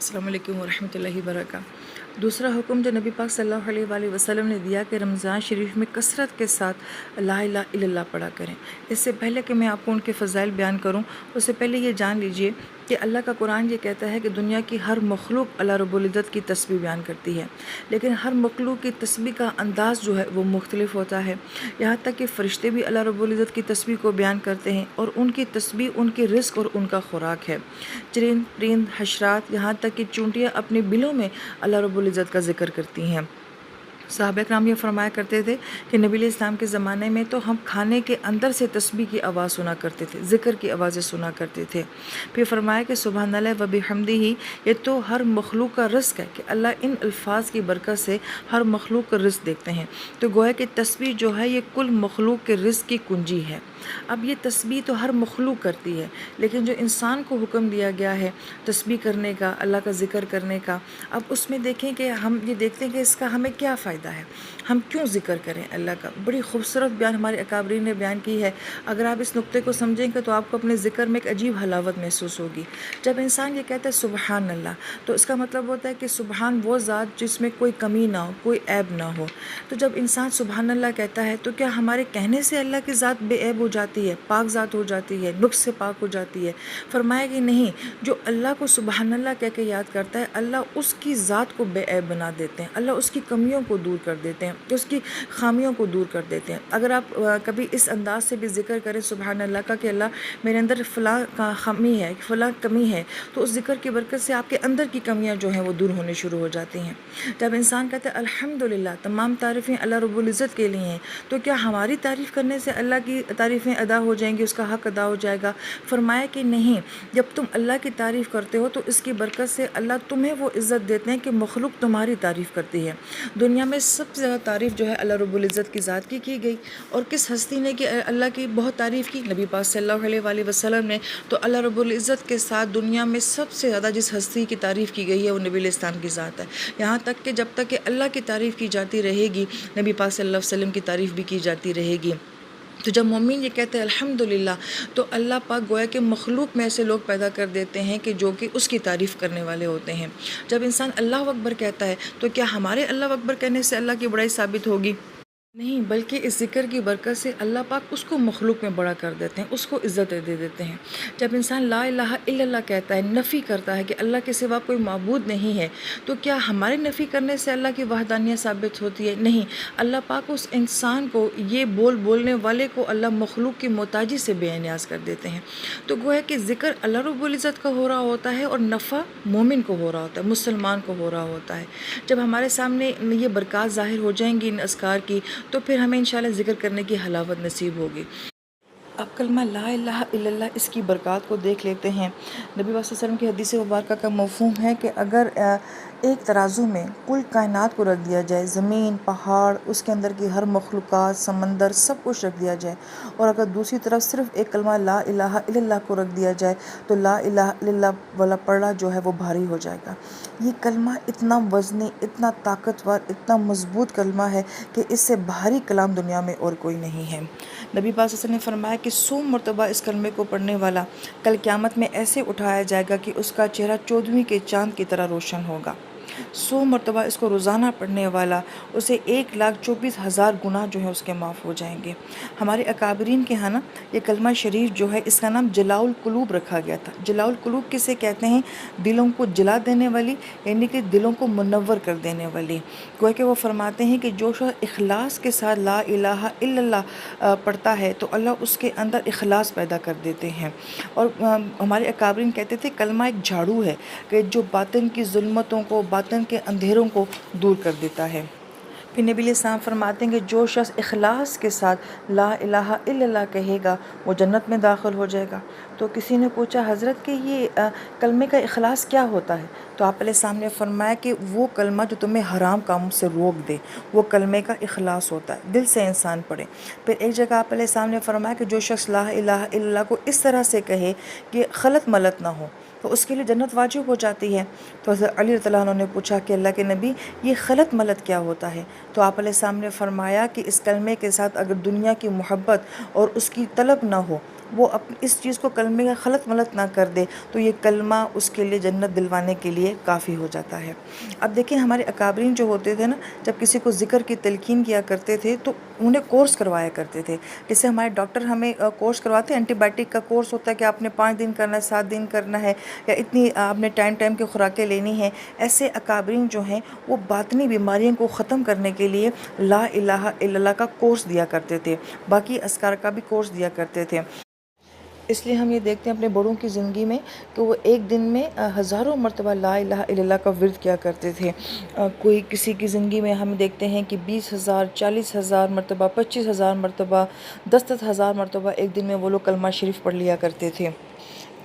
السلام علیکم ورحمۃ اللہ وبرکاتہ۔ دوسرا حکم جو نبی پاک صلی اللہ علیہ وآلہ وسلم نے دیا کہ رمضان شریف میں کثرت کے ساتھ لا الہ الا اللہ پڑھا کریں۔ اس سے پہلے کہ میں آپ کو ان کے فضائل بیان کروں، اس سے پہلے یہ جان لیجئے کہ اللہ کا قرآن یہ کہتا ہے کہ دنیا کی ہر مخلوق اللہ رب العزت کی تسبیح بیان کرتی ہے، لیکن ہر مخلوق کی تسبیح کا انداز جو ہے وہ مختلف ہوتا ہے۔ یہاں تک کہ فرشتے بھی اللہ رب العزت کی تسبیح کو بیان کرتے ہیں، اور ان کی تسبیح ان کے رزق اور ان کا خوراک ہے۔ چرند پرند حشرات، یہاں تک کہ چونٹیاں اپنے بلوں میں اللہ رب العزت کا ذکر کرتی ہیں۔ صحابہ کرام یہ فرمایا کرتے تھے کہ نبی علیہ السلام کے زمانے میں تو ہم کھانے کے اندر سے تسبیح کی آواز سنا کرتے تھے، ذکر کی آوازیں سنا کرتے تھے۔ پھر فرمایا کہ سبحان اللہ و بحمدہ، یہ تو ہر مخلوق کا رزق ہے کہ اللہ ان الفاظ کی برکت سے ہر مخلوق کا رزق دیکھتے ہیں۔ تو گویا کہ تسبیح جو ہے یہ کل مخلوق کے رزق کی کنجی ہے۔ اب یہ تسبیح تو ہر مخلوق کرتی ہے، لیکن جو انسان کو حکم دیا گیا ہے تسبیح کرنے کا، اللہ کا ذکر کرنے کا، اب اس میں دیکھیں کہ ہم یہ دیکھتے ہیں کہ اس کا ہمیں کیا فائدہ ہے، ہم کیوں ذکر کریں اللہ کا۔ بڑی خوبصورت بیان ہمارے اکابرین نے بیان کی ہے۔ اگر آپ اس نقطے کو سمجھیں گے تو آپ کو اپنے ذکر میں ایک عجیب حلاوت محسوس ہوگی۔ جب انسان یہ کہتا ہے سبحان اللہ، تو اس کا مطلب ہوتا ہے کہ سبحان وہ ذات جس میں کوئی کمی نہ ہو، کوئی عیب نہ ہو۔ تو جب انسان سبحان اللہ کہتا ہے تو کیا ہمارے کہنے سے اللہ کی ذات بے عیب ہو جاتی ہے، پاک ذات ہو جاتی ہے، نقص سے پاک ہو جاتی ہے؟ فرمایا کہ نہیں، جو اللہ کو سبحان اللہ کہہ کے یاد کرتا ہے، اللہ اس کی ذات کو بے عیب بنا دیتے ہیں، اللہ اس کی کمیوں کو دور کر دیتے ہیں، اس کی خامیوں کو دور کر دیتے ہیں۔ اگر آپ کبھی اس انداز سے بھی ذکر کریں سبحان اللہ کا کہ اللہ میرے اندر فلاں خامی ہے، فلاں کمی ہے، تو اس ذکر کی برکت سے آپ کے اندر کی کمیاں جو ہیں وہ دور ہونے شروع ہو جاتی ہیں۔ جب انسان کہتا ہے الحمدللہ، تمام تعریفیں اللہ رب العزت کے لیے ہیں، تو کیا ہماری تعریف کرنے سے اللہ کی تعریفیں ادا ہو جائیں گی، اس کا حق ادا ہو جائے گا؟ فرمایا کہ نہیں، جب تم اللہ کی تعریف کرتے ہو تو اس کی برکت سے اللہ تمہیں وہ عزت دیتے ہیں کہ مخلوق تمہاری تعریف کرتی ہے۔ دنیا میں سب سے زیادہ تعریف جو ہے اللہ رب العزت کی ذات کی گئی، اور کس ہستی نے کہ اللہ کی بہت تعریف کی؟ نبی پاک صلی اللہ علیہ وآلہ وسلم نے۔ تو اللہ رب العزت کے ساتھ دنیا میں سب سے زیادہ جس ہستی کی تعریف کی گئی ہے وہ نبی علیہ السلام کی ذات ہے۔ یہاں تک کہ جب تک کہ اللہ کی تعریف کی جاتی رہے گی، نبی پاک صلی اللہ علیہ وسلم کی تعریف بھی کی جاتی رہے گی۔ تو جب مومن یہ کہتے ہیں الحمدللہ، تو اللہ پاک گویا کہ مخلوق میں ایسے لوگ پیدا کر دیتے ہیں کہ جو کہ اس کی تعریف کرنے والے ہوتے ہیں۔ جب انسان اللہ اکبر کہتا ہے تو کیا ہمارے اللہ اکبر کہنے سے اللہ کی بڑائی ثابت ہوگی؟ نہیں، بلکہ اس ذکر کی برکت سے اللہ پاک اس کو مخلوق میں بڑا کر دیتے ہیں، اس کو عزت دے دیتے ہیں۔ جب انسان لا الہ الا اللہ کہتا ہے، نفی کرتا ہے کہ اللہ کے سوا کوئی معبود نہیں ہے، تو کیا ہمارے نفی کرنے سے اللہ کی وحدانیت ثابت ہوتی ہے؟ نہیں، اللہ پاک اس انسان کو، یہ بولنے والے کو اللہ مخلوق کی محتاجی سے بے نیاز کر دیتے ہیں۔ تو گویا کہ ذکر اللہ رب العزت کا ہو رہا ہوتا ہے، اور نفع مومن کو ہو رہا ہوتا ہے، مسلمان کو ہو رہا ہوتا ہے۔ جب ہمارے سامنے یہ برکات ظاہر ہو جائیں گی ان اذکار کی، تو پھر ہمیں انشاءاللہ ذکر کرنے کی حلاوت نصیب ہوگی۔ اب کلمہ لا الہ الا اللہ، اس کی برکات کو دیکھ لیتے ہیں۔ نبی صلی اللہ علیہ وسلم کی حدیث مبارکہ کا مفہوم ہے کہ اگر ایک ترازو میں کل کائنات کو رکھ دیا جائے، زمین، پہاڑ، اس کے اندر کی ہر مخلوقات، سمندر، سب کچھ رکھ دیا جائے، اور اگر دوسری طرف صرف ایک کلمہ لا الہ الا اللہ کو رکھ دیا جائے، تو لا الہ الا اللہ والا پڑھا جو ہے وہ بھاری ہو جائے گا۔ یہ کلمہ اتنا وزنی، اتنا طاقتور، اتنا مضبوط کلمہ ہے کہ اس سے بھاری کلام دنیا میں اور کوئی نہیں ہے۔ نبی پاک صلی اللہ علیہ وسلم نے فرمایا کہ 100 مرتبہ اس کلمے کو پڑھنے والا کل قیامت میں ایسے اٹھایا جائے گا کہ اس کا چہرہ 14ویں کے چاند کی طرح روشن ہوگا۔ 100 مرتبہ اس کو روزانہ پڑھنے والا، اسے 1,24,000 گناہ جو ہیں اس کے معاف ہو جائیں گے۔ ہمارے اکابرین کے ہاں نا یہ کلمہ شریف جو ہے، اس کا نام جلاء القلوب رکھا گیا تھا۔ جلاء القلوب کسے کہتے ہیں؟ دلوں کو جلا دینے والی، یعنی کہ دلوں کو منور کر دینے والی۔ گویا کہ وہ فرماتے ہیں کہ جو شخص اخلاص کے ساتھ لا الہ الا اللہ پڑھتا ہے تو اللہ اس کے اندر اخلاص پیدا کر دیتے ہیں۔ اور ہمارے اکابرین کہتے تھے کلمہ ایک جھاڑو ہے کہ جو باطن کی ظلمتوں کو، باطن کے اندھیروں کو دور کر دیتا ہے۔ پھر نبی علیہ السلام فرماتے ہیں کہ جو شخص اخلاص کے ساتھ لا الہ الا اللہ کہے گا وہ جنت میں داخل ہو جائے گا۔ تو کسی نے پوچھا حضرت کہ یہ کلمے کا اخلاص کیا ہوتا ہے؟ تو آپ علیہ السلام نے فرمایا کہ وہ کلمہ جو تمہیں حرام کاموں سے روک دے، وہ کلمے کا اخلاص ہوتا ہے، دل سے انسان پڑھے۔ پھر ایک جگہ آپ علیہ السلام نے فرمایا کہ جو شخص لا الہ الا اللہ کو اس طرح سے کہے کہ خلط ملط نہ ہو، تو اس کے لیے جنت واجب ہو جاتی ہے۔ تو حضرت علی رضی اللہ عنہ نے پوچھا کہ اللہ کے نبی یہ خلط ملط کیا ہوتا ہے؟ تو آپ علیہ السلام نے فرمایا کہ اس کلمے کے ساتھ اگر دنیا کی محبت اور اس کی طلب نہ ہو، وہ اس چیز کو کلمے کا خلط ملط نہ کر دے تو یہ کلمہ اس کے لیے جنت دلوانے کے لیے کافی ہو جاتا ہے۔ اب دیکھیں ہمارے اکابرین جو ہوتے تھے نا، جب کسی کو ذکر کی تلقین کیا کرتے تھے تو انہیں کورس کروایا کرتے تھے۔ جیسے ہمارے ڈاکٹر ہمیں کورس کرواتے ہیں، اینٹی بائیوٹک کا کورس ہوتا ہے کہ آپ نے 5 دن کرنا ہے، 7 دن کرنا ہے، یا اتنی آپ نے ٹائم کی خوراکیں لینی ہیں۔ ایسے اکابرین جو ہیں وہ باطنی بیماریوں کو ختم کرنے کے لیے لا الہ الا اللہ کا کورس دیا کرتے تھے، باقی اذکار کا بھی کورس دیا کرتے تھے۔ اس لیے ہم یہ دیکھتے ہیں اپنے بڑوں کی زندگی میں کہ وہ ایک دن میں ہزاروں مرتبہ لا الہ الا اللہ کا ورد کیا کرتے تھے۔ کوئی کسی کی زندگی میں ہم دیکھتے ہیں کہ 20,000 40,000 مرتبہ، 25,000 مرتبہ، 10,000 مرتبہ ایک دن میں وہ لوگ کلمہ شریف پڑھ لیا کرتے تھے۔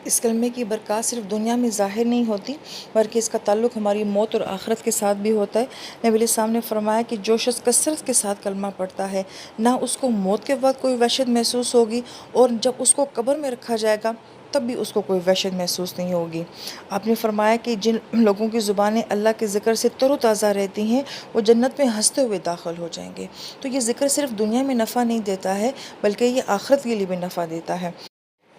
اس کلمے کی برکات صرف دنیا میں ظاہر نہیں ہوتی بلکہ اس کا تعلق ہماری موت اور آخرت کے ساتھ بھی ہوتا ہے۔ نبی علیہ السلام نے فرمایا کہ جو شخص کثرت کے ساتھ کلمہ پڑھتا ہے، نہ اس کو موت کے وقت کوئی وحشت محسوس ہوگی، اور جب اس کو قبر میں رکھا جائے گا تب بھی اس کو کوئی وحشت محسوس نہیں ہوگی۔ آپ نے فرمایا کہ جن لوگوں کی زبانیں اللہ کے ذکر سے تر و تازہ رہتی ہیں وہ جنت میں ہنستے ہوئے داخل ہو جائیں گے۔ تو یہ ذکر صرف دنیا میں نفع نہیں دیتا ہے بلکہ یہ آخرت کے لیے بھی نفع دیتا ہے۔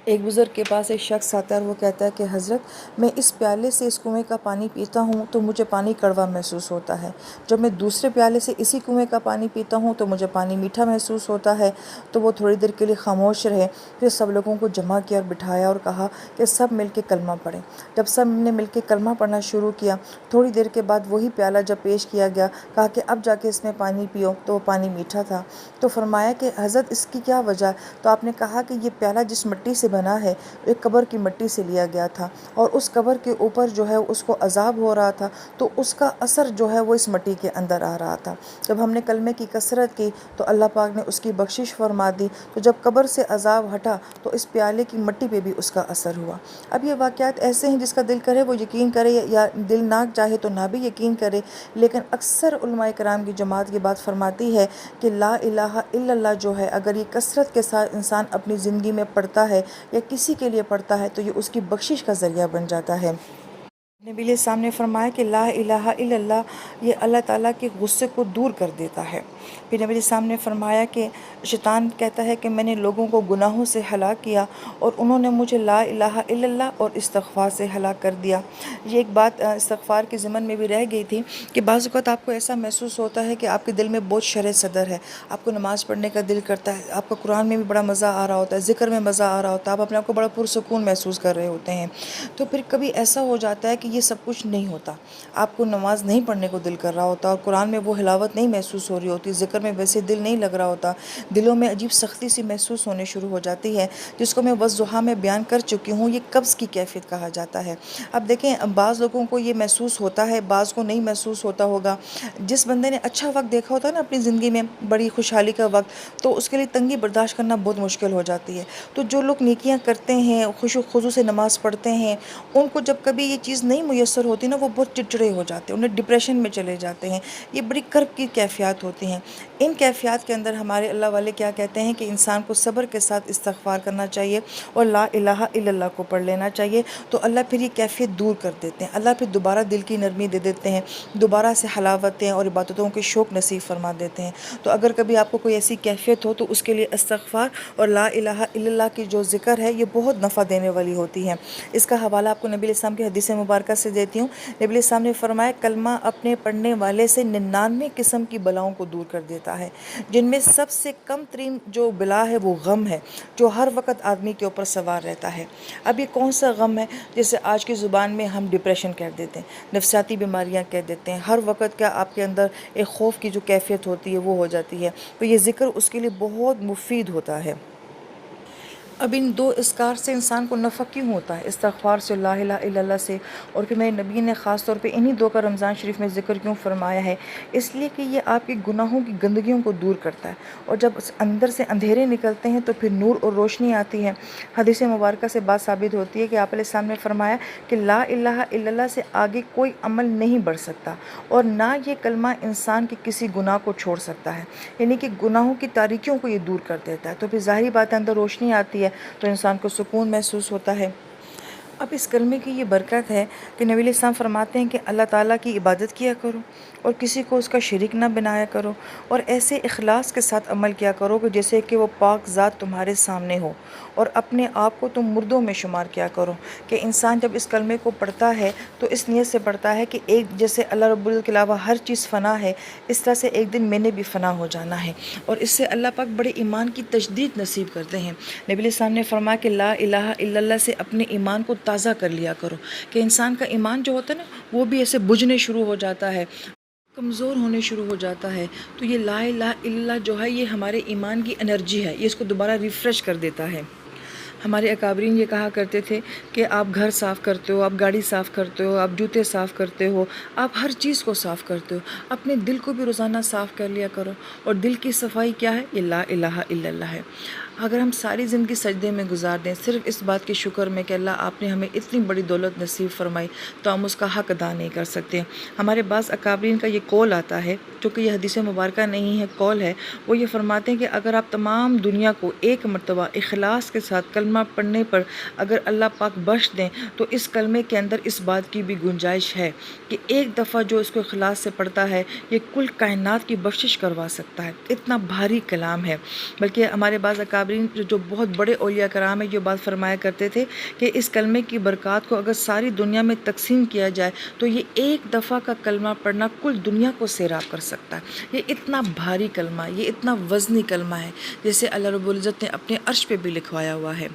ایک بزرگ کے پاس ایک شخص آتا ہے اور وہ کہتا ہے کہ حضرت میں اس پیالے سے اس کنویں کا پانی پیتا ہوں تو مجھے پانی کڑوا محسوس ہوتا ہے، جب میں دوسرے پیالے سے اسی کنویں کا پانی پیتا ہوں تو مجھے پانی میٹھا محسوس ہوتا ہے۔ تو وہ تھوڑی دیر کے لیے خاموش رہے، پھر سب لوگوں کو جمع کیا اور بٹھایا اور کہا کہ سب مل کے کلمہ پڑھیں۔ جب سب نے مل کے کلمہ پڑھنا شروع کیا، تھوڑی دیر کے بعد وہی پیالہ جب پیش کیا گیا، کہا کہ اب جا کے اس میں پانی پیو، تو وہ پانی میٹھا تھا۔ تو فرمایا کہ حضرت اس کی کیا وجہ؟ تو آپ نے کہا کہ یہ پیالہ جس مٹی سے بنا ہے ایک قبر کی مٹی سے لیا گیا تھا، اور اس قبر کے اوپر جو ہے اس کو عذاب ہو رہا تھا، تو اس کا اثر جو ہے وہ اس مٹی کے اندر آ رہا تھا۔ جب ہم نے کلمے کی کثرت کی تو اللہ پاک نے اس کی بخشش فرما دی، تو جب قبر سے عذاب ہٹا تو اس پیالے کی مٹی پہ بھی اس کا اثر ہوا۔ اب یہ واقعات ایسے ہیں جس کا دل کرے وہ یقین کرے، یا دل نہ چاہے تو نہ بھی یقین کرے، لیکن اکثر علماء کرام کی جماعت کی بات فرماتی ہے کہ لا الہ الا اللہ جو ہے اگر یہ کثرت کے ساتھ انسان اپنی زندگی میں پڑھتا ہے یا کسی کے لیے پڑھتا ہے تو یہ اس کی بخشش کا ذریعہ بن جاتا ہے۔ نبی علیہ السلام نے فرمایا کہ لا الہ الا اللہ یہ اللہ تعالیٰ کے غصے کو دور کر دیتا ہے۔ پھر نبی علیہ السلام نے فرمایا کہ شیطان کہتا ہے کہ میں نے لوگوں کو گناہوں سے ہلاک کیا اور انہوں نے مجھے لا الہ الا اللہ اور استغفار سے ہلاک کر دیا۔ یہ ایک بات استغفار کے ضمن میں بھی رہ گئی تھی کہ بعض اوقات آپ کو ایسا محسوس ہوتا ہے کہ آپ کے دل میں بہت شرح صدر ہے، آپ کو نماز پڑھنے کا دل کرتا ہے، آپ کو قرآن میں بھی بڑا مزہ آ رہا ہوتا ہے، ذکر میں مزہ آ رہا ہوتا ہے، آپ اپنے آپ کو بڑا پرسکون محسوس کر رہے ہوتے ہیں، تو پھر کبھی ایسا ہو جاتا ہے کہ یہ سب کچھ نہیں ہوتا، آپ کو نماز نہیں پڑھنے کو دل کر رہا ہوتا اور قرآن میں وہ حلاوت نہیں محسوس ہو رہی ہوتی، ذکر میں ویسے دل نہیں لگ رہا ہوتا، دلوں میں عجیب سختی سی محسوس ہونے شروع ہو جاتی ہے، جس کو میں والضحیٰ میں بیان کر چکی ہوں، یہ قبض کی کیفیت کہا جاتا ہے۔ اب دیکھیں بعض لوگوں کو یہ محسوس ہوتا ہے، بعض کو نہیں محسوس ہوتا ہوگا۔ جس بندے نے اچھا وقت دیکھا ہوتا ہے نا اپنی زندگی میں، بڑی خوشحالی کا وقت، تو اس کے لیے تنگی برداشت کرنا بہت مشکل ہو جاتی ہے۔ تو جو لوگ نیکیاں کرتے ہیں، خشوع و خضوع سے نماز پڑھتے ہیں، ان کو جب کبھی یہ چیز نہیں میسر ہوتی نا وہ بہت چڑچڑے ہو جاتے ہیں، انہیں ڈپریشن میں چلے جاتے ہیں، یہ بڑی کرب کی کیفیات ہوتی ہیں۔ ان کیفیات کے اندر ہمارے اللہ والے کیا کہتے ہیں کہ انسان کو صبر کے ساتھ استغفار کرنا چاہیے اور لا الہ الا اللہ کو پڑھ لینا چاہیے، تو اللہ پھر یہ کیفیت دور کر دیتے ہیں، اللہ پھر دوبارہ دل کی نرمی دے دیتے ہیں، دوبارہ سے حلاوتیں اور عبادتوں کے شوق نصیب فرما دیتے ہیں۔ تو اگر کبھی آپ کو کوئی ایسی کیفیت ہو تو اس کے لیے استغفار اور لا الہ الا اللہ کی جو ذکر ہے یہ بہت نفع دینے والی ہوتی ہے۔ اس کا حوالہ آپ کو نبی علیہ السلام کی حدیث مبارکہ سے دیتی ہوں۔ نبی علیہ السلام نے فرمایا کلمہ اپنے پڑھنے والے سے 99 قسم کی بلاؤں کو دور کر دیتا ہے، جن میں سب سے کم ترین جو بلا ہے وہ غم ہے، جو ہر وقت آدمی کے اوپر سوار رہتا ہے۔ اب یہ کون سا غم ہے؟ جیسے آج کی زبان میں ہم ڈپریشن کہہ دیتے ہیں، نفسیاتی بیماریاں کہہ دیتے ہیں، ہر وقت کیا آپ کے اندر ایک خوف کی جو کیفیت ہوتی ہے وہ ہو جاتی ہے، تو یہ ذکر اس کے لیے بہت مفید ہوتا ہے۔ اب ان دو اذکار سے انسان کو نفع کیوں ہوتا ہے؟ استغفار سے، لا الہ الا اللہ سے، اور پھر میرے نبی نے خاص طور پہ انہی دو کا رمضان شریف میں ذکر کیوں فرمایا ہے؟ اس لیے کہ یہ آپ کے گناہوں کی گندگیوں کو دور کرتا ہے، اور جب اندر سے اندھیرے نکلتے ہیں تو پھر نور اور روشنی آتی ہے۔ حدیث مبارکہ سے بات ثابت ہوتی ہے کہ آپ علیہ السلام نے فرمایا کہ لا الہ الا اللہ سے آگے کوئی عمل نہیں بڑھ سکتا، اور نہ یہ کلمہ انسان کے کسی گناہ کو چھوڑ سکتا ہے، یعنی کہ گناہوں کی تاریکیوں کو یہ دور کر دیتا ہے، تو پھر ظاہری بات ہے اندر روشنی آتی ہے تو انسان کو سکون محسوس ہوتا ہے۔ اب اس کلمے کی یہ برکت ہے کہ نبی علیہ السلام فرماتے ہیں کہ اللہ تعالیٰ کی عبادت کیا کرو اور کسی کو اس کا شریک نہ بنایا کرو، اور ایسے اخلاص کے ساتھ عمل کیا کرو کہ جیسے کہ وہ پاک ذات تمہارے سامنے ہو، اور اپنے آپ کو تم مردوں میں شمار کیا کرو۔ کہ انسان جب اس کلمے کو پڑھتا ہے تو اس نیت سے پڑھتا ہے کہ ایک جیسے اللہ رب العزت کے علاوہ ہر چیز فنا ہے، اس طرح سے ایک دن میں نے بھی فنا ہو جانا ہے، اور اس سے اللہ پاک بڑے ایمان کی تجدید نصیب کرتے ہیں۔ نبی علیہ السلام نے فرمایا کہ لا الہ الا اللہ سے اپنے ایمان کو تازہ کر لیا کرو، کہ انسان کا ایمان جو ہوتا ہے نا وہ بھی ایسے بجھنے شروع ہو جاتا ہے، کمزور ہونے شروع ہو جاتا ہے، تو یہ لا الہ الا اللہ جو ہے یہ ہمارے ایمان کی انرجی ہے، یہ اس کو دوبارہ ریفریش کر دیتا ہے۔ ہمارے اکابرین یہ کہا کرتے تھے کہ آپ گھر صاف کرتے ہو، آپ گاڑی صاف کرتے ہو، آپ جوتے صاف کرتے ہو، آپ ہر چیز کو صاف کرتے ہو، اپنے دل کو بھی روزانہ صاف کر لیا کرو، اور دل کی صفائی کیا ہے؟ یہ لا الہ الا اللہ ہے۔ اگر ہم ساری زندگی سجدے میں گزار دیں صرف اس بات کے شکر میں کہ اللہ آپ نے ہمیں اتنی بڑی دولت نصیب فرمائی، تو ہم اس کا حق ادا نہیں کر سکتے۔ ہمارے بعض اکابرین کا یہ قول آتا ہے، جو کہ یہ حدیث مبارکہ نہیں ہے، قول ہے، وہ یہ فرماتے ہیں کہ اگر آپ تمام دنیا کو ایک مرتبہ اخلاص کے ساتھ کلمہ پڑھنے پر اگر اللہ پاک بخش دیں، تو اس کلمے کے اندر اس بات کی بھی گنجائش ہے کہ ایک دفعہ جو اس کو اخلاص سے پڑھتا ہے یہ کل کائنات کی بخشش کروا سکتا ہے۔ اتنا بھاری کلام ہے۔ بلکہ ہمارے بعض اکابرین جو بہت بڑے اولیاء کرام ہیں یہ بات فرمایا کرتے تھے کہ اس کلمے کی برکات کو اگر ساری دنیا میں تقسیم کیا جائے تو یہ ایک دفعہ کا کلمہ پڑھنا کل دنیا کو سیراب کر سکتا ہے۔ یہ اتنا بھاری کلمہ، یہ اتنا وزنی کلمہ ہے، جیسے اللہ رب العزت نے اپنے عرش پہ بھی لکھوایا ہوا ہے۔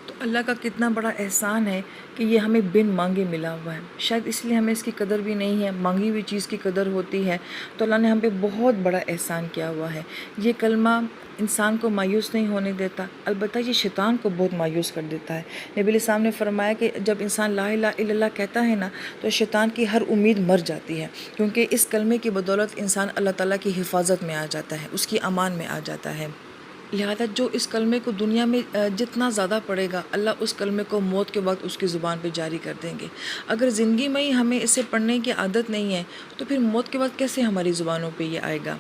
تو اللہ کا کتنا بڑا احسان ہے کہ یہ ہمیں بن مانگے ملا ہوا ہے، شاید اس لیے ہمیں اس کی قدر بھی نہیں ہے، مانگی ہوئی چیز کی قدر ہوتی ہے، تو اللہ نے ہم پہ بہت بڑا احسان کیا ہوا ہے۔ یہ کلمہ انسان کو مایوس نہیں ہونے دیتا، البتہ یہ شیطان کو بہت مایوس کر دیتا ہے۔ نبی علیہ السلام نے فرمایا کہ جب انسان لا الہ الا اللہ کہتا ہے نا تو شیطان کی ہر امید مر جاتی ہے، کیونکہ اس کلمے کی بدولت انسان اللہ تعالیٰ کی حفاظت میں آ جاتا ہے، اس کی امان میں آ جاتا ہے۔ لہذا جو اس کلمے کو دنیا میں جتنا زیادہ پڑھے گا اللہ اس کلمے کو موت کے وقت اس کی زبان پہ جاری کر دیں گے۔ اگر زندگی میں ہی ہمیں اسے پڑھنے کی عادت نہیں ہے تو پھر موت کے وقت کیسے ہماری زبانوں پہ یہ آئے گا؟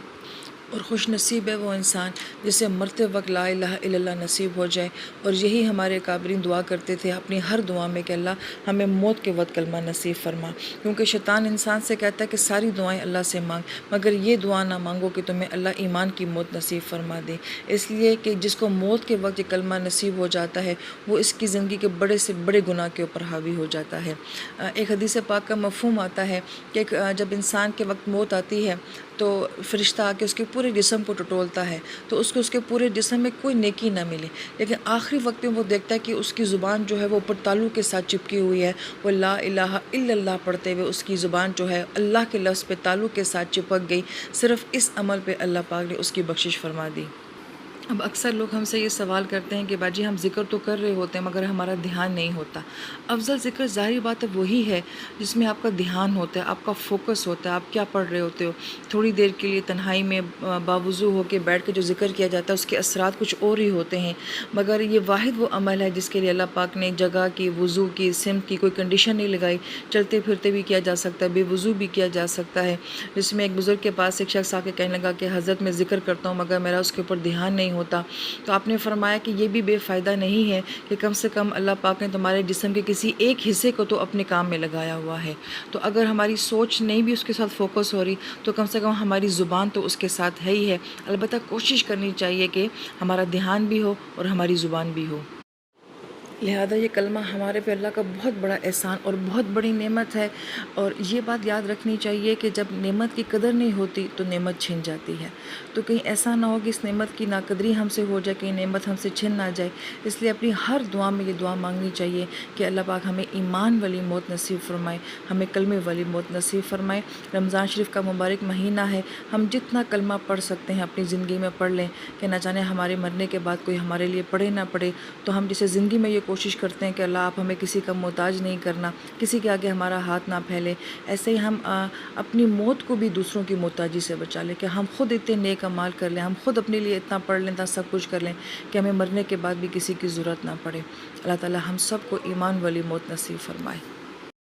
اور خوش نصیب ہے وہ انسان جسے مرتے وقت لا الہ الا اللہ نصیب ہو جائے، اور یہی ہمارے اکابرین دعا کرتے تھے اپنی ہر دعا میں کہ اللہ ہمیں موت کے وقت کلمہ نصیب فرما، کیونکہ شیطان انسان سے کہتا ہے کہ ساری دعائیں اللہ سے مانگ مگر یہ دعا نہ مانگو کہ تمہیں اللہ ایمان کی موت نصیب فرما دے۔ اس لیے کہ جس کو موت کے وقت یہ کلمہ نصیب ہو جاتا ہے وہ اس کی زندگی کے بڑے سے بڑے گناہ کے اوپر حاوی ہو جاتا ہے۔ ایک حدیث پاک کا مفہوم آتا ہے کہ جب انسان کے وقت موت آتی ہے تو فرشتہ آ کے اس کے پورے جسم کو ٹٹولتا ہے تو اس کو اس کے پورے جسم میں کوئی نیکی نہ ملے، لیکن آخری وقت میں وہ دیکھتا ہے کہ اس کی زبان جو ہے وہ اوپر تالو کے ساتھ چپکی ہوئی ہے، وہ لا الہ الا اللہ پڑھتے ہوئے اس کی زبان جو ہے اللہ کے لفظ پہ تالو کے ساتھ چپک گئی، صرف اس عمل پہ اللہ پاک نے اس کی بخشش فرما دی۔ اب اکثر لوگ ہم سے یہ سوال کرتے ہیں کہ باجی ہم ذکر تو کر رہے ہوتے ہیں مگر ہمارا دھیان نہیں ہوتا۔ افضل ذکر ظاہری بات ہے وہی ہے جس میں آپ کا دھیان ہوتا ہے، آپ کا فوکس ہوتا ہے، آپ کیا پڑھ رہے ہوتے ہو۔ تھوڑی دیر کے لیے تنہائی میں باوضو ہو کے بیٹھ کے جو ذکر کیا جاتا ہے اس کے اثرات کچھ اور ہی ہوتے ہیں، مگر یہ واحد وہ عمل ہے جس کے لیے اللہ پاک نے جگہ کی، وضو کی، سمت کی کوئی کنڈیشن نہیں لگائی، چلتے پھرتے بھی کیا جا سکتا ہے، بے وضو بھی کیا جا سکتا ہے۔ جس میں ایک بزرگ کے پاس ایک شخص آ کے کہنے لگا کہ حضرت میں ذکر کرتا ہوں مگر میرا اس کے اوپر دھیان نہیں ہوتا، تو آپ نے فرمایا کہ یہ بھی بے فائدہ نہیں ہے کہ کم سے کم اللہ پاک نے تمہارے جسم کے کسی ایک حصے کو تو اپنے کام میں لگایا ہوا ہے، تو اگر ہماری سوچ نہیں بھی اس کے ساتھ فوکس ہو رہی تو کم سے کم ہماری زبان تو اس کے ساتھ ہے ہی ہے، البتہ کوشش کرنی چاہیے کہ ہمارا دھیان بھی ہو اور ہماری زبان بھی ہو۔ لہذا یہ کلمہ ہمارے پہ اللہ کا بہت بڑا احسان اور بہت بڑی نعمت ہے، اور یہ بات یاد رکھنی چاہیے کہ جب نعمت کی قدر نہیں ہوتی تو نعمت چھن جاتی ہے، تو کہیں ایسا نہ ہو کہ اس نعمت کی ناقدری ہم سے ہو جائے، کہ نعمت ہم سے چھن نہ جائے۔ اس لیے اپنی ہر دعا میں یہ دعا مانگنی چاہیے کہ اللہ پاک ہمیں ایمان والی موت نصیب فرمائے، ہمیں کلمے والی موت نصیب فرمائے۔ رمضان شریف کا مبارک مہینہ ہے، ہم جتنا کلمہ پڑھ سکتے ہیں اپنی زندگی میں پڑھ لیں، کہ نہ جانے ہمارے مرنے کے بعد کوئی ہمارے لیے پڑھے نہ پڑھے، تو ہم جسے زندگی میں یہ کوشش کرتے ہیں کہ اللہ آپ ہمیں کسی کا محتاج نہیں کرنا، کسی کے آگے ہمارا ہاتھ نہ پھیلے، ایسے ہی ہم اپنی موت کو بھی دوسروں کی محتاجی سے بچا لیں، کہ ہم خود اتنے نیک اعمال کر لیں، ہم خود اپنے لیے اتنا پڑھ لیں، اتنا سب کچھ کر لیں کہ ہمیں مرنے کے بعد بھی کسی کی ضرورت نہ پڑے۔ اللہ تعالی ہم سب کو ایمان والی موت نصیب فرمائے۔